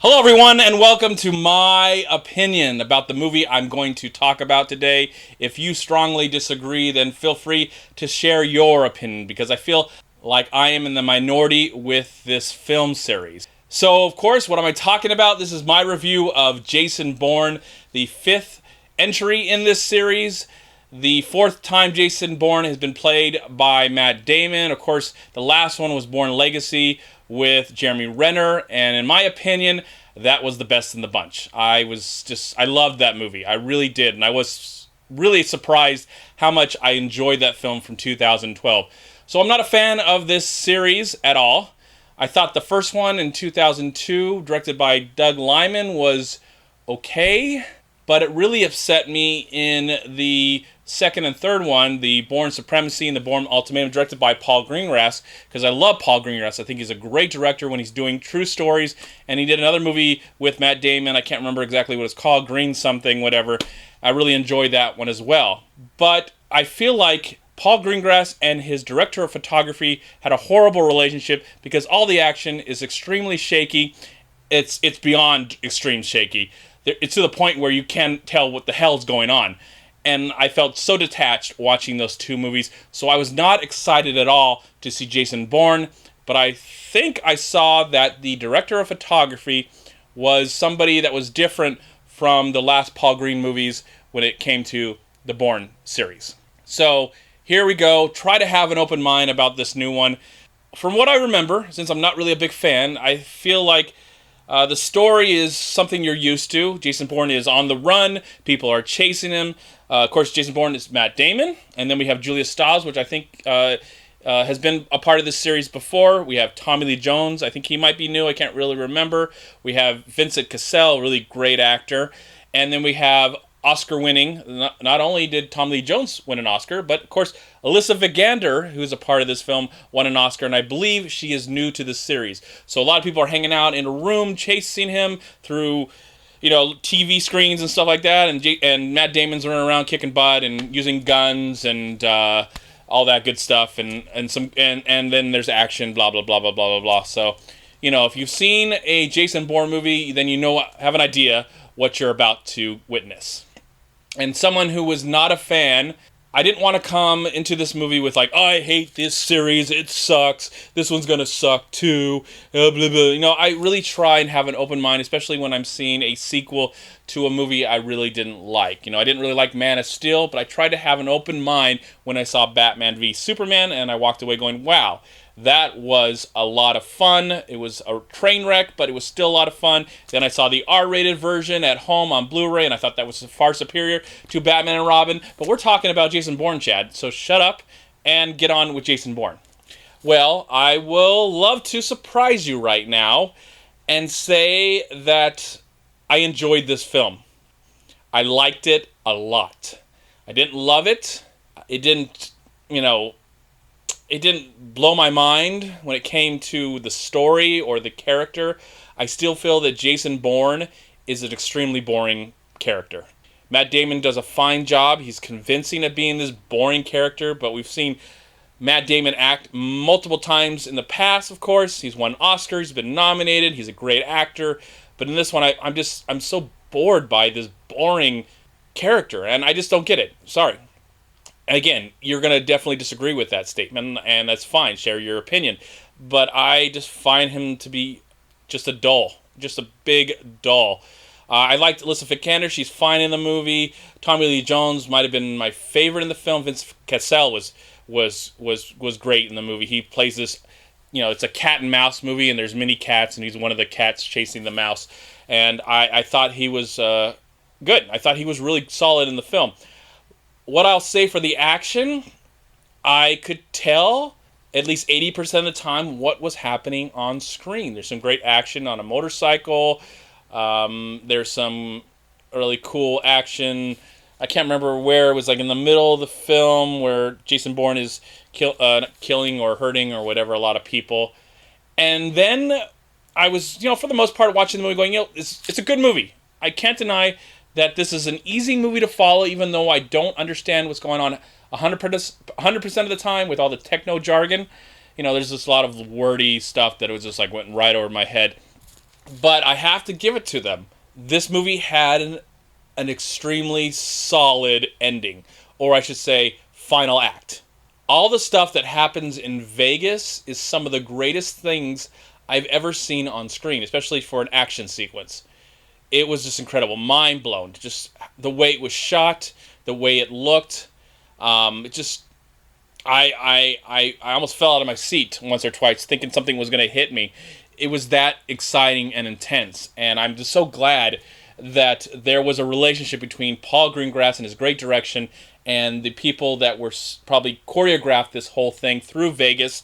Hello, everyone, and welcome to my opinion about the movie I'm going to talk about today. If you strongly disagree, then feel free to share your opinion because I feel like I am in the minority with this film series. So, of course, what am I talking about? This is my review of Jason Bourne, the fifth entry in this series. The fourth time Jason Bourne has been played by Matt Damon. Of course, the last one was Bourne Legacy with Jeremy Renner, and in my opinion, that was the best in the bunch. I loved that movie. I really did, and I was really surprised how much I enjoyed that film from 2012. So I'm not a fan of this series at all. I thought the first one in 2002, directed by Doug Liman, was okay, but it really upset me in the second and third one, the Bourne Supremacy and the Bourne Ultimatum, directed by Paul Greengrass, because I love Paul Greengrass. I think he's a great director when he's doing true stories, and he did another movie with Matt Damon. I can't remember exactly what it's called, Green something, whatever. I really enjoyed that one as well. But I feel like Paul Greengrass and his director of photography had a horrible relationship because all the action is extremely shaky. It's beyond extreme shaky. It's to the point where you can't tell what the hell's going on. And I felt so detached watching those two movies, so I was not excited at all to see Jason Bourne, but I think I saw that the director of photography was somebody that was different from the last Paul Green movies when it came to the Bourne series. So here we go. Try to have an open mind about this new one. From what I remember, since I'm not really a big fan, I feel like the story is something you're used to. Jason Bourne is on the run. People are chasing him. Of course, Jason Bourne is Matt Damon. And then we have Julia Stiles, which I think has been a part of this series before. We have Tommy Lee Jones. I think he might be new. I can't really remember. We have Vincent Cassel, really great actor. And then we have Oscar-winning. Not only did Tommy Lee Jones win an Oscar, but, of course, Alyssa Vikander, who's a part of this film, won an Oscar. And I believe she is new to this series. So a lot of people are hanging out in a room chasing him through TV screens and stuff like that, and Matt Damon's running around kicking butt and using guns and all that good stuff, and then there's action, blah blah blah blah blah blah blah. So, if you've seen a Jason Bourne movie, then have an idea what you're about to witness. And someone who was not a fan, I didn't want to come into this movie with like, oh, I hate this series, it sucks, this one's gonna suck too, blah, blah, blah. I really try and have an open mind, especially when I'm seeing a sequel to a movie I really didn't like. I didn't really like Man of Steel, but I tried to have an open mind when I saw Batman v Superman, and I walked away going, wow, that was a lot of fun. It was a train wreck, but it was still a lot of fun. Then I saw the R-rated version at home on Blu-ray, and I thought that was far superior to Batman and Robin. But we're talking about Jason Bourne, Chad, so shut up and get on with Jason Bourne. Well, I will love to surprise you right now and say that I enjoyed this film. I liked it a lot. I didn't love it. It didn't blow my mind when it came to the story or the character. I still feel that Jason Bourne is an extremely boring character. Matt Damon does a fine job. He's convincing at being this boring character, but we've seen Matt Damon act multiple times in the past, of course. He's won Oscars, he's been nominated, he's a great actor. But in this one, I'm so bored by this boring character, and I just don't get it. Sorry. Again, you're going to definitely disagree with that statement, and that's fine. Share your opinion. But I just find him to be just a big doll. I liked Alyssa Vikander. She's fine in the movie. Tommy Lee Jones might have been my favorite in the film. Vince Cassel was great in the movie. He plays this, it's a cat and mouse movie, and there's many cats, and he's one of the cats chasing the mouse. And I thought he was good. I thought he was really solid in the film. What I'll say for the action, I could tell at least 80% of the time what was happening on screen. There's some great action on a motorcycle. There's some really cool action. I can't remember where. It was like in the middle of the film where Jason Bourne is killing or hurting or whatever a lot of people. And then I was, for the most part watching the movie going, it's a good movie. I can't deny that this is an easy movie to follow, even though I don't understand what's going on 100% of the time with all the techno jargon. There's just a lot of wordy stuff that was just like went right over my head. But I have to give it to them. This movie had an extremely solid ending, or I should say, final act. All the stuff that happens in Vegas is some of the greatest things I've ever seen on screen, especially for an action sequence. It was just incredible, mind blown. Just the way it was shot, the way it looked. It just, I almost fell out of my seat once or twice, thinking something was going to hit me. It was that exciting and intense, and I'm just so glad that there was a relationship between Paul Greengrass and his great direction and the people that were probably choreographed this whole thing through Vegas.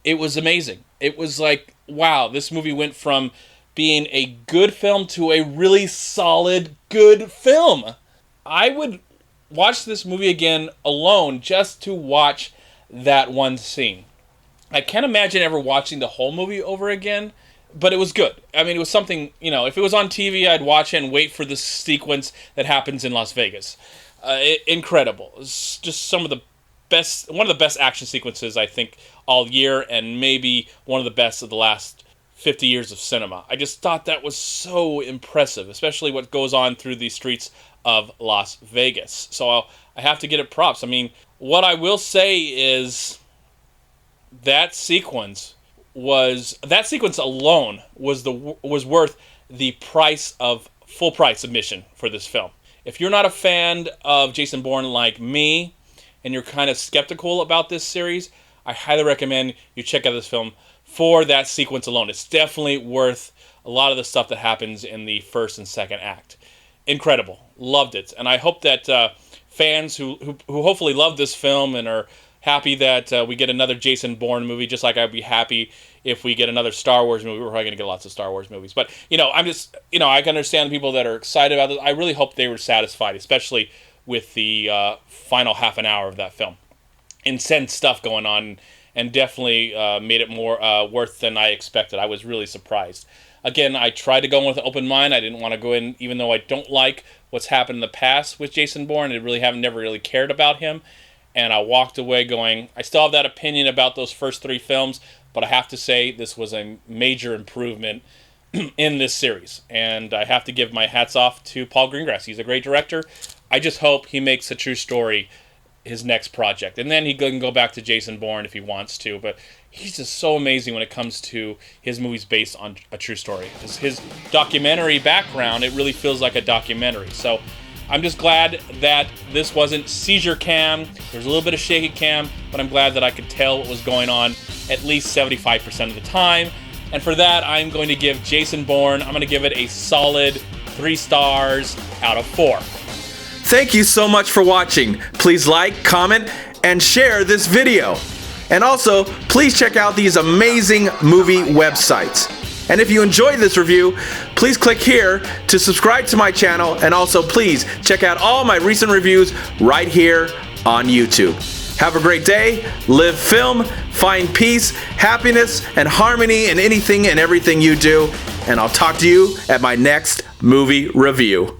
It was amazing. It was like, wow, this movie went from being a good film to a really solid, good film. I would watch this movie again alone just to watch that one scene. I can't imagine ever watching the whole movie over again, but it was good. I mean, it was something, if it was on TV, I'd watch it and wait for the sequence that happens in Las Vegas. Incredible. It's just one of the best action sequences, I think, all year, and maybe one of the best of the last 50 years of cinema. I just thought that was so impressive, especially what goes on through the streets of Las Vegas. So I have to get it props. I mean, what I will say is that sequence alone was worth the full price admission for this film. If you're not a fan of Jason Bourne like me, and you're kind of skeptical about this series, I highly recommend you check out this film for that sequence alone. It's definitely worth a lot of the stuff that happens in the first and second act. Incredible. Loved it. And I hope that fans who hopefully love this film and are happy that we get another Jason Bourne movie, just like I'd be happy if we get another Star Wars movie. We're probably going to get lots of Star Wars movies. But, I can understand the people that are excited about this. I really hope they were satisfied, especially with the final half an hour of that film. Intense stuff going on, and definitely made it more worth than I expected. I was really surprised. Again, I tried to go in with an open mind. I didn't want to go in, even though I don't like what's happened in the past with Jason Bourne. I never really cared about him. And I walked away going, I still have that opinion about those first three films, but I have to say this was a major improvement in this series. And I have to give my hats off to Paul Greengrass. He's a great director. I just hope he makes A True Story his next project. And then he can go back to Jason Bourne if he wants to. But he's just so amazing when it comes to his movies based on a true story. His documentary background, it really feels like a documentary. So I'm just glad that this wasn't seizure cam. There's a little bit of shaky cam, but I'm glad that I could tell what was going on at least 75% of the time. And for that, I'm going to give Jason Bourne, I'm going to give it a solid 3 stars out of 4. Thank you so much for watching. Please like, comment, and share this video. And also, please check out these amazing movie websites. And if you enjoyed this review, please click here to subscribe to my channel, and also please check out all my recent reviews right here on YouTube. Have a great day, live film, find peace, happiness, and harmony in anything and everything you do, and I'll talk to you at my next movie review.